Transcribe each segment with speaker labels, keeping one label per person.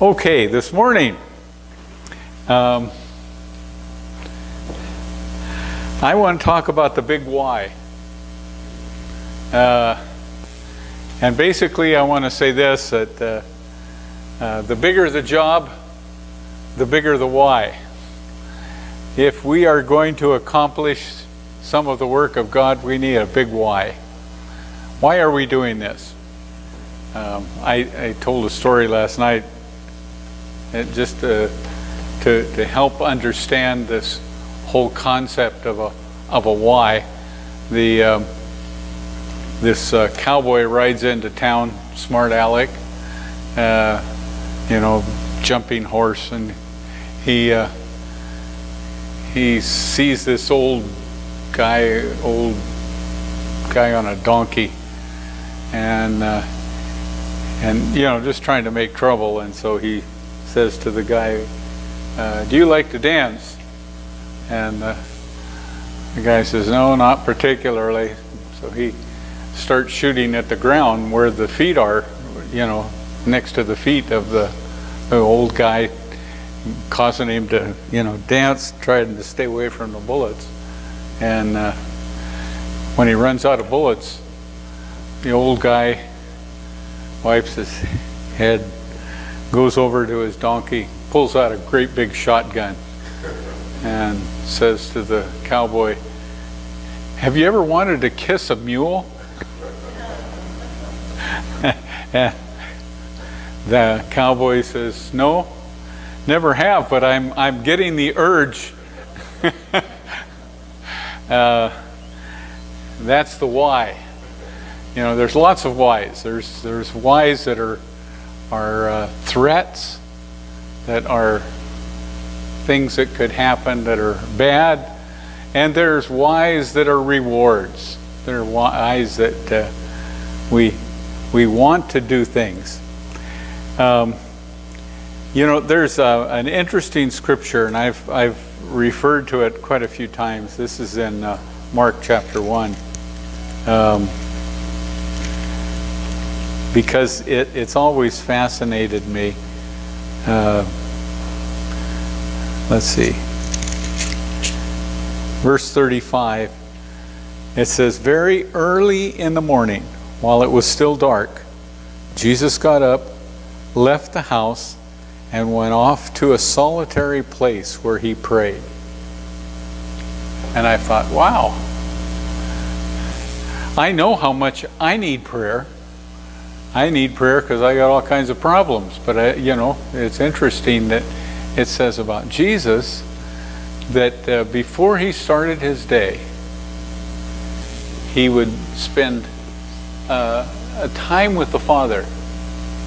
Speaker 1: Okay, this morning, I want to talk about the big why. And basically I want to say this, that the bigger the job, the bigger the why. If we are going to accomplish some of the work of God, we need a big why. Why are we doing this? I told a story last night, just to help understand this whole concept of a why. This cowboy rides into town, smart aleck, jumping horse, and he sees this old guy on a donkey, and just trying to make trouble. And so he says to the guy, "Do you like to dance?" And the guy says, "No, not particularly." So he starts shooting at the ground where the feet are, next to the feet of the old guy, causing him to, dance, trying to stay away from the bullets. And when he runs out of bullets, the old guy wipes his head, goes over to his donkey, pulls out a great big shotgun, and says to the cowboy, "Have you ever wanted to kiss a mule?" And the cowboy says, "No, never have, but I'm getting the urge." That's the why. There's lots of whys. There's whys that are threats, that are things that could happen that are bad, and there's whys that are rewards. There are whys that we want to do things. There's an interesting scripture, and I've referred to it quite a few times. This is in Mark chapter 1. Because it's always fascinated me. Let's see. Verse 35. It says, "Very early in the morning, while it was still dark, Jesus got up, left the house, and went off to a solitary place where he prayed." And I thought, wow, I know how much I need prayer. I need prayer because I got all kinds of problems. But it's interesting that it says about Jesus that before he started his day, he would spend a time with the Father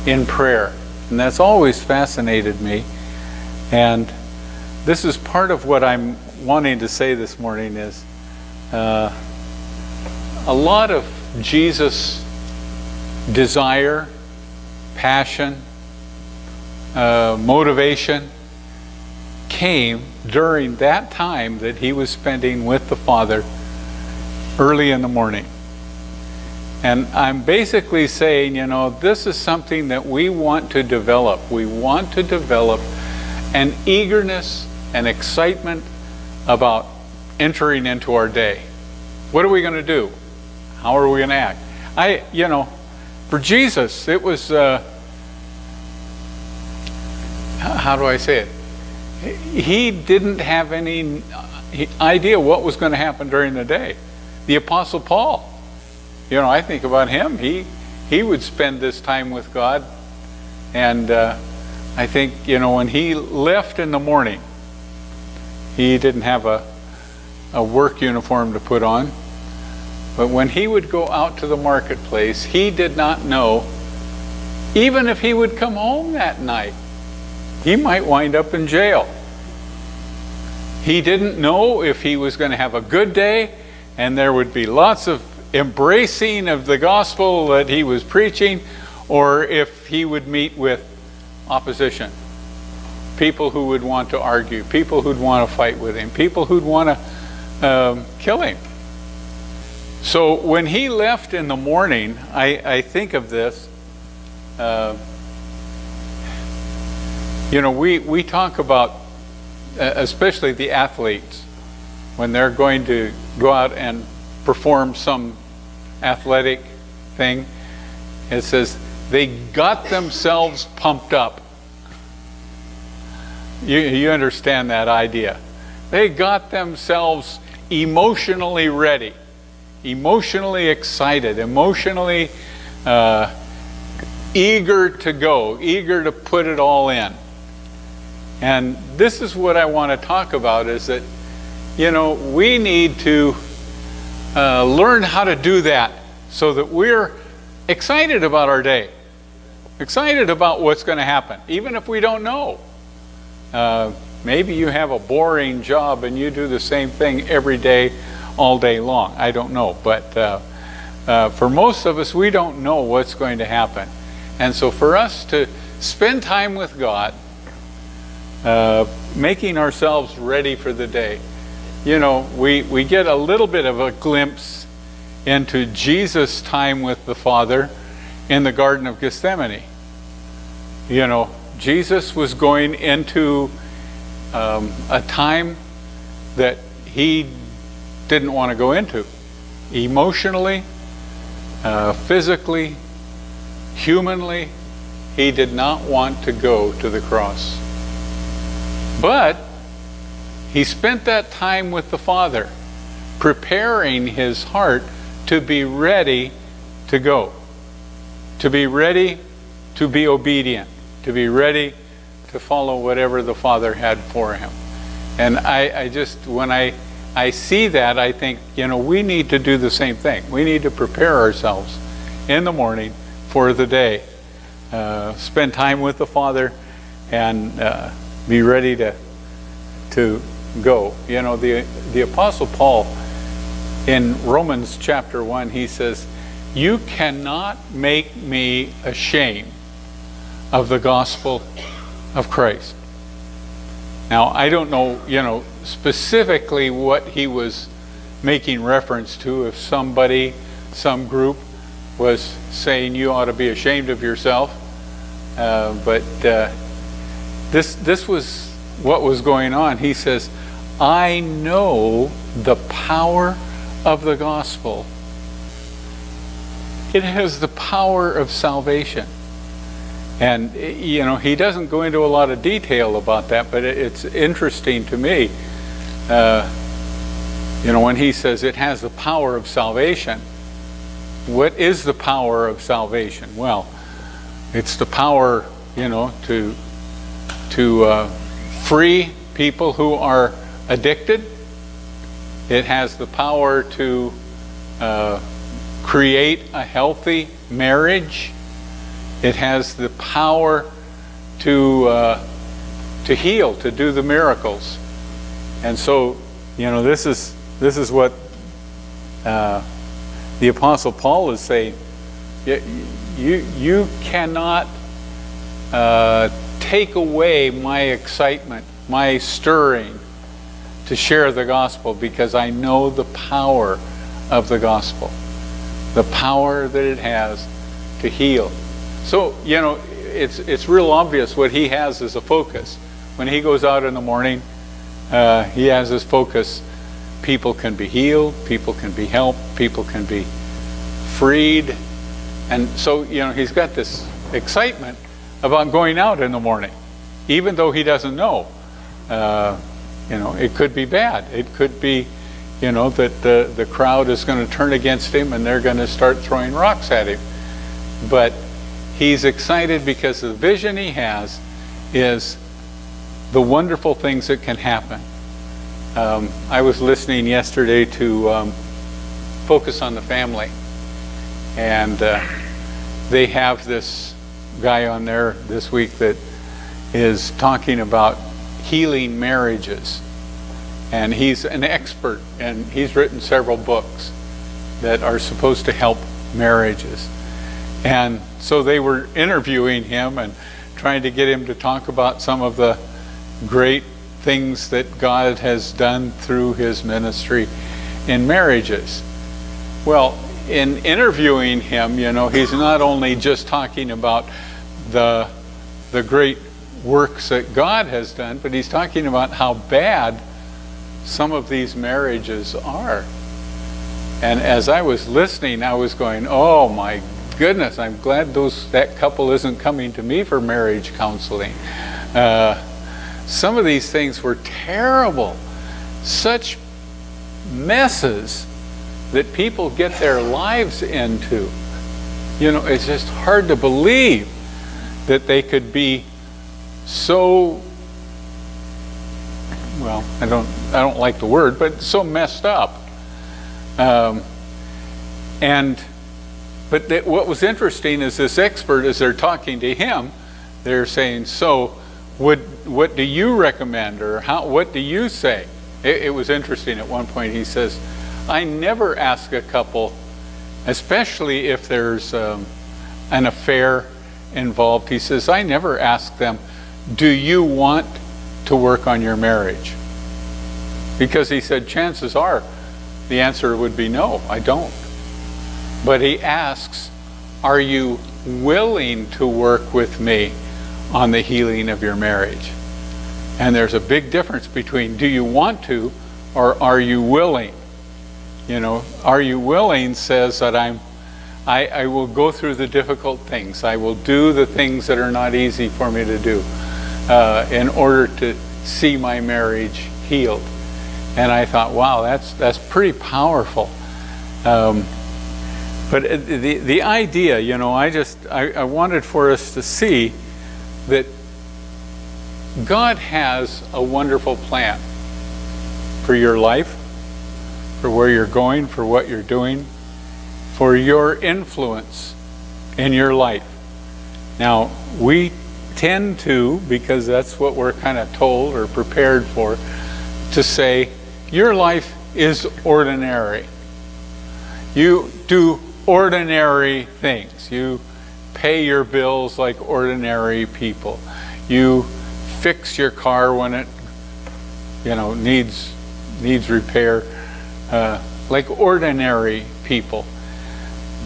Speaker 1: in prayer. And that's always fascinated me. And this is part of what I'm wanting to say this morning is a lot of Jesus' desire, passion, motivation came during that time that he was spending with the Father early in the morning. And I'm basically saying, this is something that we want to develop. We want to develop an eagerness and excitement about entering into our day. What are we going to do? How are we going to act? For Jesus, it was, how do I say it? He didn't have any idea what was going to happen during the day. The Apostle Paul, I think about him. He would spend this time with God. And I think, when he left in the morning, he didn't have a work uniform to put on. But when he would go out to the marketplace, he did not know, even if he would come home that night, he might wind up in jail. He didn't know if he was going to have a good day, and there would be lots of embracing of the gospel that he was preaching, or if he would meet with opposition. People who would want to argue, people who'd want to fight with him, people who'd want to kill him. So when he left in the morning, I think of this. We talk about, especially the athletes, when they're going to go out and perform some athletic thing, it says they got themselves pumped up. You understand that idea. They got themselves emotionally ready, emotionally excited, emotionally eager to go, eager to put it all in. And this is what I want to talk about, is that, we need to learn how to do that so that we're excited about our day, excited about what's going to happen, even if we don't know. Maybe you have a boring job and you do the same thing every day, all day long. I don't know. But for most of us, we don't know what's going to happen. And so for us to spend time with God, making ourselves ready for the day, we get a little bit of a glimpse into Jesus' time with the Father in the Garden of Gethsemane. Jesus was going into a time that he didn't want to go into. Emotionally, physically, humanly, he did not want to go to the cross. But he spent that time with the Father, preparing his heart to be ready to go, to be ready to be obedient, to be ready to follow whatever the Father had for him. And I just, when I see that, I think, we need to do the same thing. We need to prepare ourselves in the morning for the day, spend time with the Father, and be ready to go. The Apostle Paul, in Romans chapter 1, he says, "You cannot make me ashamed of the gospel of Christ." Now, I don't know, specifically what he was making reference to. If somebody, some group was saying you ought to be ashamed of yourself, but this was what was going on. He says, "I know the power of the gospel. It has the power of salvation." And, he doesn't go into a lot of detail about that, but it's interesting to me. When he says it has the power of salvation, what is the power of salvation? Well, it's the power, to free people who are addicted. It has the power to create a healthy marriage. It has the power to heal, to do the miracles. And so, this is what the Apostle Paul is saying. You cannot take away my excitement, my stirring to share the gospel, because I know the power of the gospel, the power that it has to heal. So, it's real obvious what he has as a focus. When he goes out in the morning, he has his focus. People can be healed, people can be helped, people can be freed. And so, he's got this excitement about going out in the morning, even though he doesn't know. It could be bad. It could be, that the crowd is going to turn against him and they're going to start throwing rocks at him. But he's excited because the vision he has is the wonderful things that can happen. I was listening yesterday to Focus on the Family, and they have this guy on there this week that is talking about healing marriages. And he's an expert, and he's written several books that are supposed to help marriages. And so they were interviewing him and trying to get him to talk about some of the great things that God has done through his ministry in marriages. Well, in interviewing him, he's not only just talking about the great works that God has done, but he's talking about how bad some of these marriages are. And as I was listening, I was going, oh my goodness, I'm glad that couple isn't coming to me for marriage counseling. Some of these things were terrible. Such messes that people get their lives into. You know, it's just hard to believe that they could be so, well, I don't like the word, but so messed up. What was interesting is this expert, as they're talking to him, they're saying, so what do you recommend, or what do you say? It was interesting. At one point he says, I never ask a couple, especially if there's an affair involved, he says, I never ask them, do you want to work on your marriage? Because he said, chances are the answer would be no, I don't. But he asks, are you willing to work with me on the healing of your marriage? And there's a big difference between do you want to or are you willing? You know, are you willing says that I will go through the difficult things. I will do the things that are not easy for me to do in order to see my marriage healed. And I thought, wow, that's pretty powerful. But the idea, you know, I wanted for us to see that God has a wonderful plan for your life, for where you're going, for what you're doing, for your influence in your life. Now, we tend to, because that's what we're kind of told or prepared for, to say, your life is ordinary. You do ordinary things. You pay your bills like ordinary people. You fix your car when it, you know, needs repair, like ordinary people.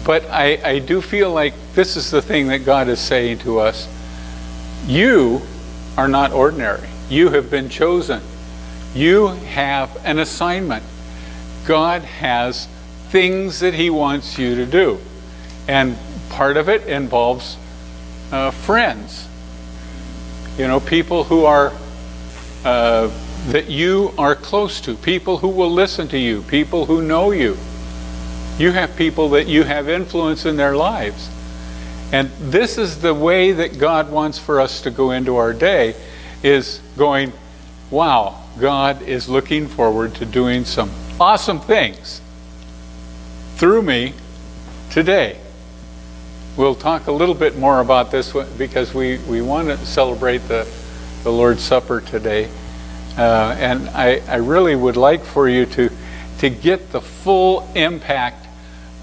Speaker 1: But I do feel like this is the thing that God is saying to us. You are not ordinary. You have been chosen. You have an assignment. God has things that he wants you to do. And part of it involves friends. You know, people who are, that you are close to, people who will listen to you, people who know you. You have people that you have influence in their lives. And this is the way that God wants for us to go into our day, is going, wow, God is looking forward to doing some awesome things through me today. We'll talk a little bit more about this because we want to celebrate the Lord's Supper today. And I really would like for you to get the full impact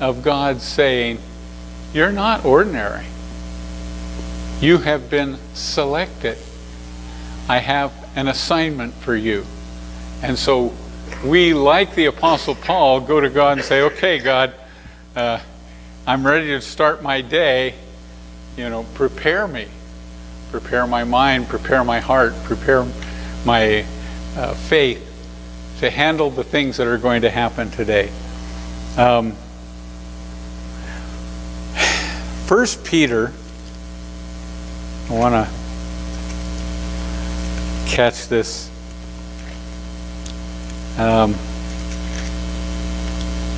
Speaker 1: of God saying, you're not ordinary. You have been selected. I have an assignment for you. And so we, like the Apostle Paul, go to God and say, okay, God, I'm ready to start my day. You know, prepare me. Prepare my mind, prepare my heart, prepare my faith to handle the things that are going to happen today. 1 Peter, I want to catch this.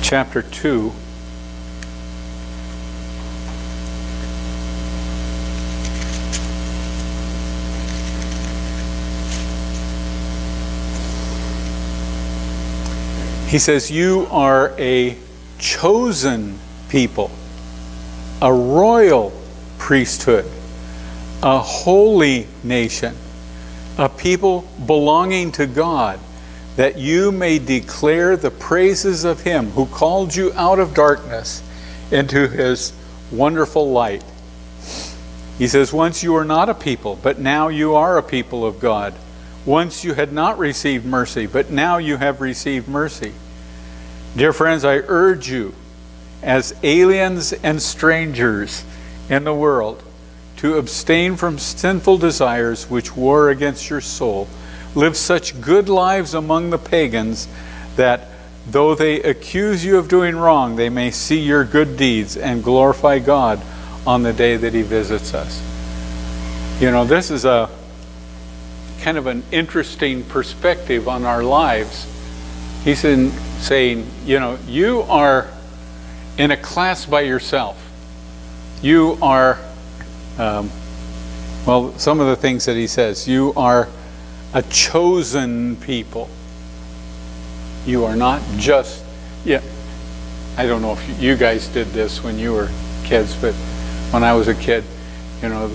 Speaker 1: Chapter 2. He says, you are a chosen people, a royal priesthood, a holy nation, a people belonging to God, that you may declare the praises of him who called you out of darkness into his wonderful light. He says, once you were not a people, but now you are a people of God. Once you had not received mercy, but now you have received mercy. Dear friends, I urge you, as aliens and strangers in the world, to abstain from sinful desires which war against your soul. Live such good lives among the pagans that though they accuse you of doing wrong, they may see your good deeds and glorify God on the day that he visits us. You know, this is a kind of an interesting perspective on our lives. He's saying, you know, you are in a class by yourself. You are, well, some of the things that he says, you are a chosen people. You are not just, I don't know if you guys did this when you were kids, but when I was a kid, you know,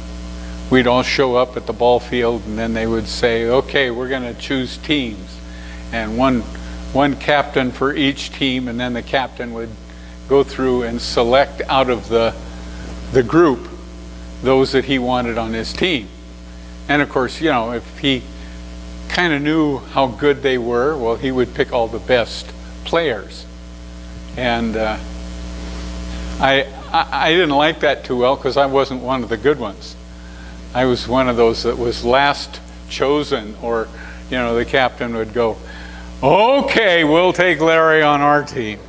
Speaker 1: we'd all show up at the ball field and then they would say, okay, we're going to choose teams. And one captain for each team, and then the captain would go through and select out of the group those that he wanted on his team. And of course, you know, if he kind of knew how good they were, well, he would pick all the best players. And I didn't like that too well because I wasn't one of the good ones. I was one of those that was last chosen, or, you know, the captain would go, okay, we'll take Larry on our team.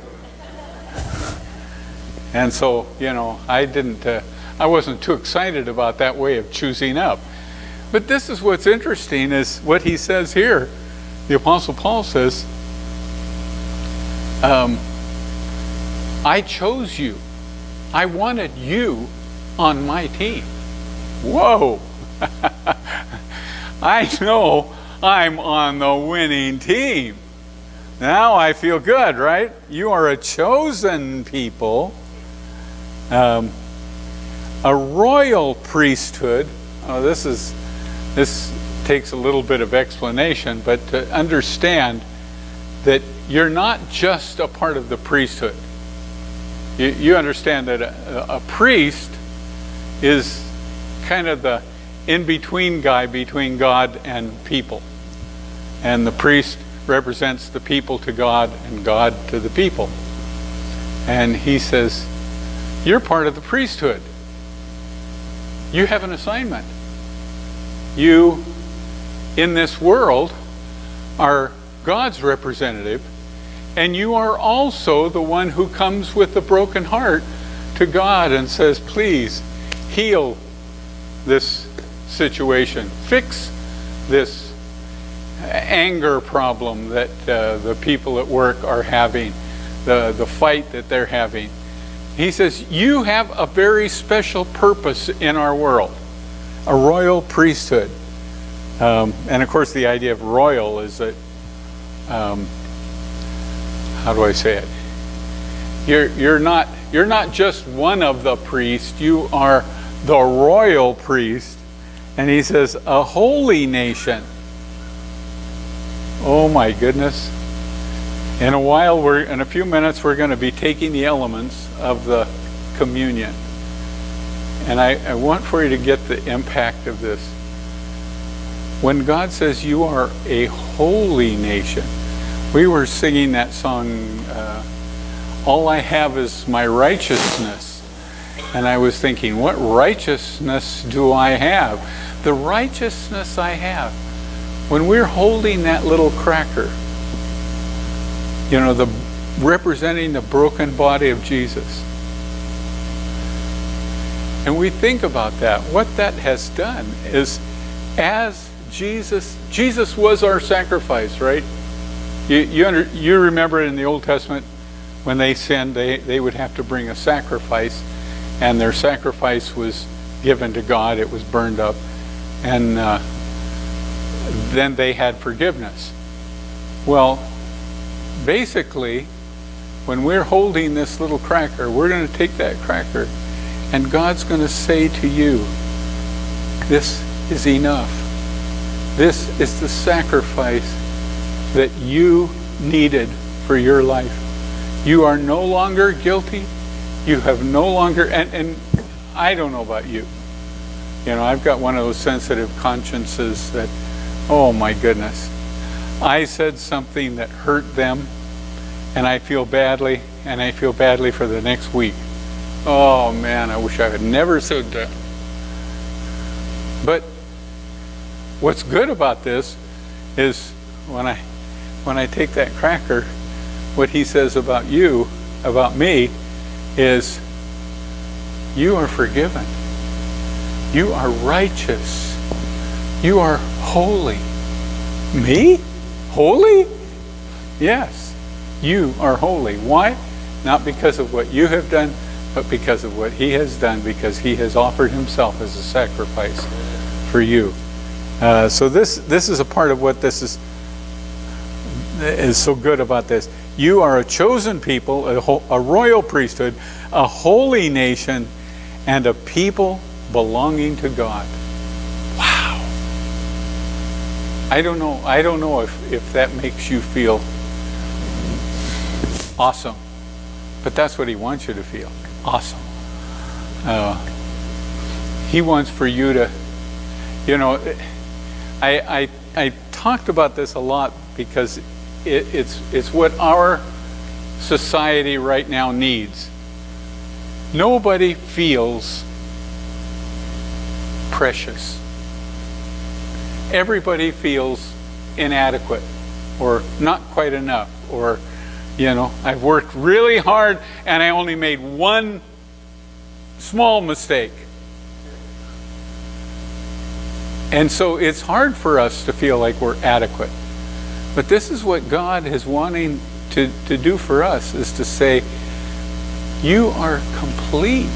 Speaker 1: And so, you know, I wasn't too excited about that way of choosing up. But this is what's interesting, is what he says here. The Apostle Paul says, I chose you. I wanted you on my team. Whoa! I know I'm on the winning team. Now I feel good, right? You are a chosen people, a royal priesthood. Oh, this takes a little bit of explanation, but to understand that you're not just a part of the priesthood. You understand that a priest is kind of the in-between guy between God and people. And the priest represents the people to God and God to the people. And he says, you're part of the priesthood. You have an assignment. You, in this world, are God's representative, and you are also the one who comes with a broken heart to God and says, please heal this situation, fix this anger problem that the people at work are having, the fight that they're having. He says, you have a very special purpose in our world, a royal priesthood. And of course the idea of royal is that, how do I say it? You're not just one of the priests, you are the royal priest. And he says, a holy nation. Oh my goodness. In a few minutes, we're going to be taking the elements of the communion. And I want for you to get the impact of this. When God says you are a holy nation, we were singing that song, All I Have Is My Righteousness. And I was thinking, what righteousness do I have? The righteousness I have. When we're holding that little cracker, you know, representing the broken body of Jesus. And we think about that. What that has done is, as Jesus was our sacrifice, right? You remember in the Old Testament, when they sinned, they would have to bring a sacrifice, and their sacrifice was given to God. It was burned up, and then they had forgiveness. Well, basically, when we're holding this little cracker, we're going to take that cracker, and God's going to say to you, this is enough. This is the sacrifice that you needed for your life. You are no longer guilty. You have no longer, and I don't know about you. You know, I've got one of those sensitive consciences that, oh my goodness, I said something that hurt them, and I feel badly, and I feel badly for the next week. Oh man, I wish I had never said that. what's good about this is when I take that cracker, what he says about you, about me, is you are forgiven. You are righteous. You are holy. Me? Holy? Yes, you are holy. Why? Not because of what you have done, but because of what he has done, because he has offered himself as a sacrifice for you. So this is a part of what this is so good about this. You are a chosen people, a royal priesthood, a holy nation, and a people belonging to God. Wow. I don't know if that makes you feel awesome, but that's what he wants you to feel. Awesome. He wants for you to, I talked about this a lot because it's what our society right now needs. Nobody feels precious. Everybody feels inadequate or not quite enough, or I've worked really hard and I only made one small mistake. And so it's hard for us to feel like we're adequate. But this is what God is wanting to do for us, is to say, you are complete.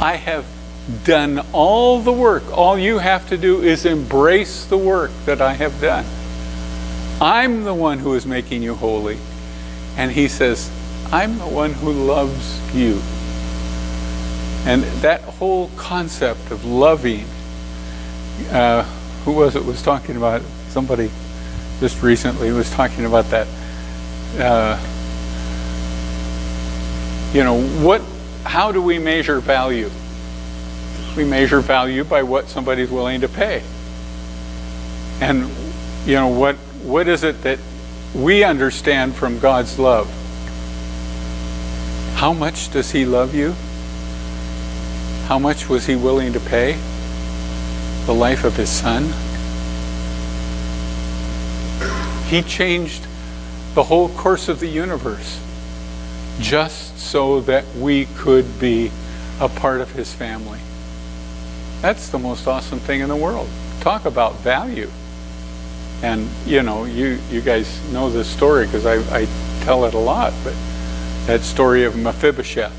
Speaker 1: I have done all the work. All you have to do is embrace the work that I have done. I'm the one who is making you holy. And he says, I'm the one who loves you. And that whole concept of loving, who was talking about, somebody just recently was talking about that. How do we measure value? We measure value by what somebody's willing to pay. And what is it that we understand from God's love? How much does he love you? How much was he willing to pay? The life of his son? He changed the whole course of the universe just so that we could be a part of his family. That's the most awesome thing in the world. Talk about value. And you guys know this story because I tell it a lot, but that story of Mephibosheth.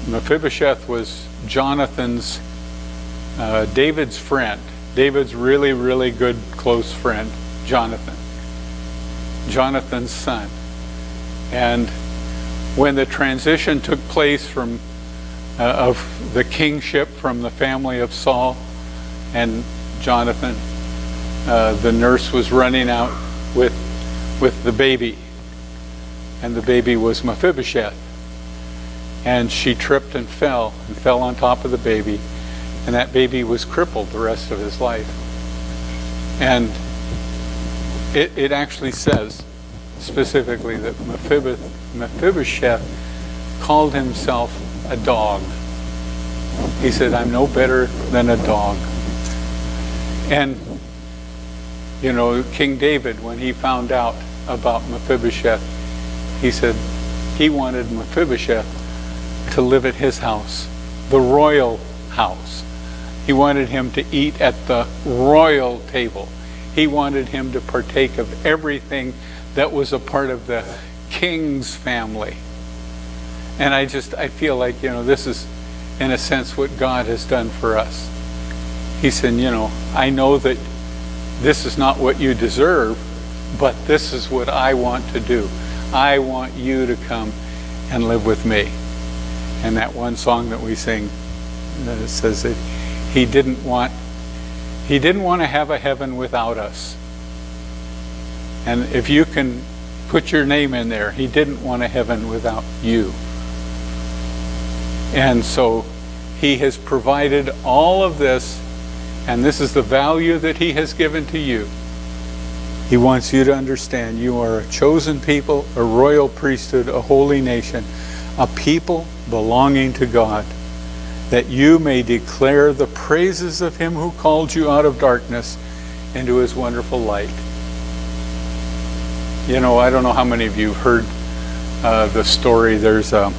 Speaker 1: Mephibosheth was Jonathan's, David's friend. David's really, really good, close friend, Jonathan's son. And when the transition took place from of the kingship from the family of Saul and Jonathan, the nurse was running out with the baby, and the baby was Mephibosheth, and she tripped and fell on top of the baby, and that baby was crippled the rest of his life. And it actually says specifically that Mephibosheth called himself a dog. He said, I'm no better than a dog. And King David, when he found out about Mephibosheth, he said he wanted Mephibosheth to live at his house, the royal house. He wanted him to eat at the royal table. He wanted him to partake of everything that was a part of the king's family. And I feel like, this is, in a sense, what God has done for us. He said, I know that this is not what you deserve, but this is what I want to do. I want you to come and live with me. And that one song that we sing says that he didn't want to have a heaven without us. And if you can put your name in there, he didn't want a heaven without you. And so he has provided all of this, and this is the value that he has given to you. He wants you to understand you are a chosen people, a royal priesthood, a holy nation, a people belonging to God. that you may declare the praises of him who called you out of darkness into his wonderful light. You know, I don't know how many of you heard the story. There's a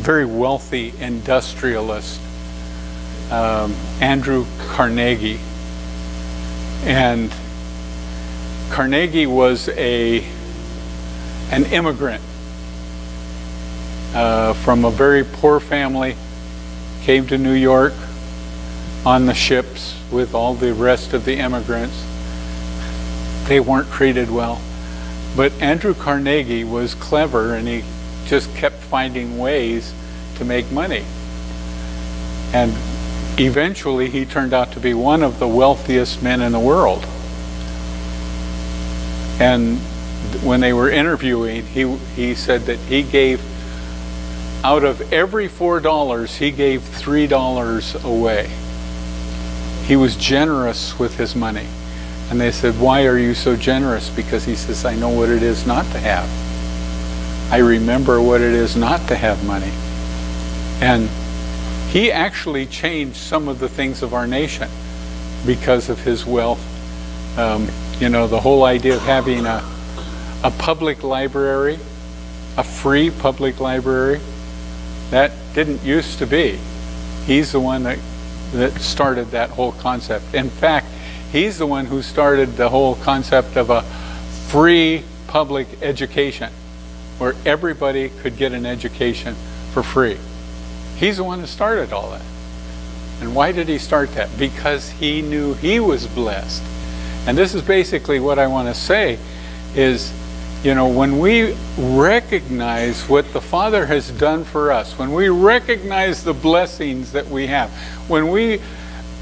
Speaker 1: very wealthy industrialist, Andrew Carnegie. And Carnegie was an immigrant from a very poor family, came to New York on the ships with all the rest of the immigrants. They weren't treated well. But Andrew Carnegie was clever, and he just kept finding ways to make money. And eventually he turned out to be one of the wealthiest men in the world. And when they were interviewing, he said that he gave, out of every $4, he gave $3 away. He was generous with his money. And they said, "Why are you so generous?" Because he says, "I know what it is not to have. I remember what it is not to have money." And he actually changed some of the things of our nation because of his wealth. You know, the whole idea of having a public library, a free public library, that didn't used to be. He's the one that started that whole concept. In fact, he's the one who started the whole concept of a free public education, where everybody could get an education for free. He's the one who started all that. And why did he start that? Because he knew he was blessed. And this is basically what I want to say is, you know, when we recognize what the Father has done for us, when we recognize the blessings that we have, when we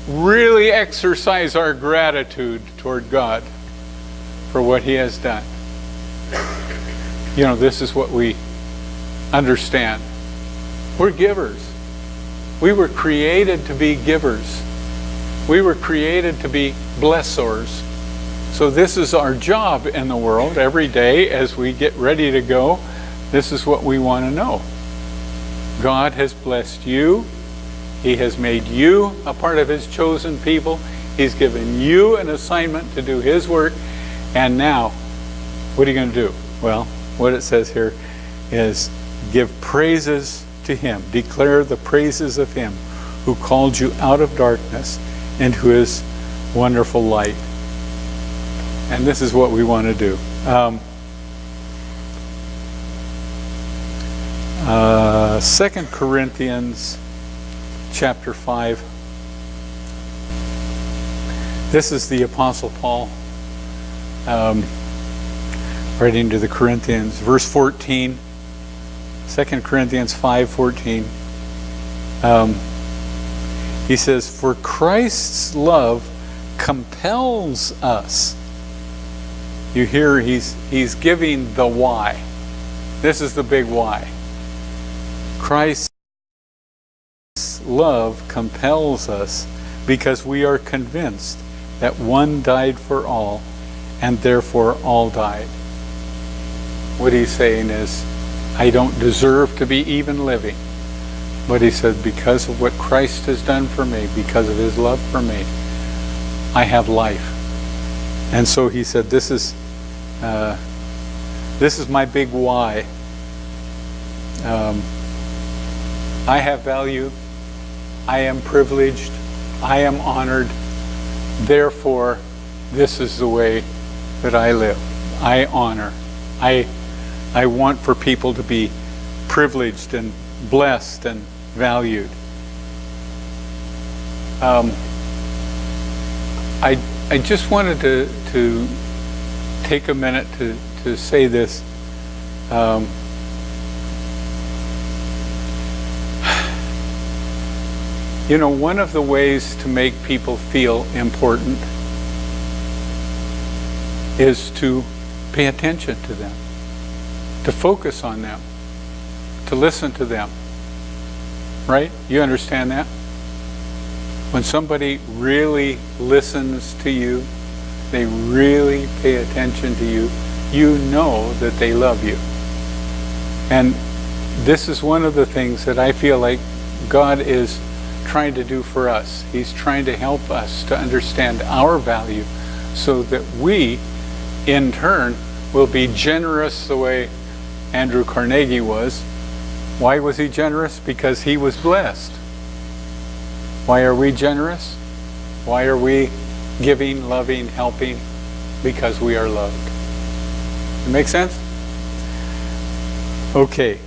Speaker 1: really exercise our gratitude toward God for what he has done, you know, this is what we understand. We're givers. We were created to be givers. We were created to be blessors. So this is our job in the world every day as we get ready to go. This is what we want to know. God has blessed you. He has made you a part of his chosen people. He's given you an assignment to do his work. And now, what are you going to do? Well, what it says here is give praises to him. Declare the praises of him who called you out of darkness into his wonderful light. And this is what we want to do. 2 Corinthians chapter 5. This is the Apostle Paul writing to the Corinthians. Verse 14. 2 Corinthians 5:14. He says, "For Christ's love compels us." You hear he's giving the why. This is the big why. Christ's love compels us because we are convinced that one died for all, and therefore all died. What he's saying is, I don't deserve to be even living. But he said, because of what Christ has done for me, because of his love for me, I have life. And so he said, this is my big why. I have value. I am privileged. I am honored. Therefore, this is the way that I live. I honor. I want for people to be privileged and blessed and valued. I just wanted to take a minute to say this. You know, one of the ways to make people feel important is to pay attention to them, to focus on them, to listen to them. Right? You understand that? When somebody really listens to you, they really pay attention to you, you know that they love you. And this is one of the things that I feel like God is trying to do for us. He's trying to help us to understand our value so that we, in turn, will be generous the way Andrew Carnegie was. Why was he generous? Because he was blessed. Why are we generous? Why are we giving, loving, helping? Because we are loved. It make sense? Okay.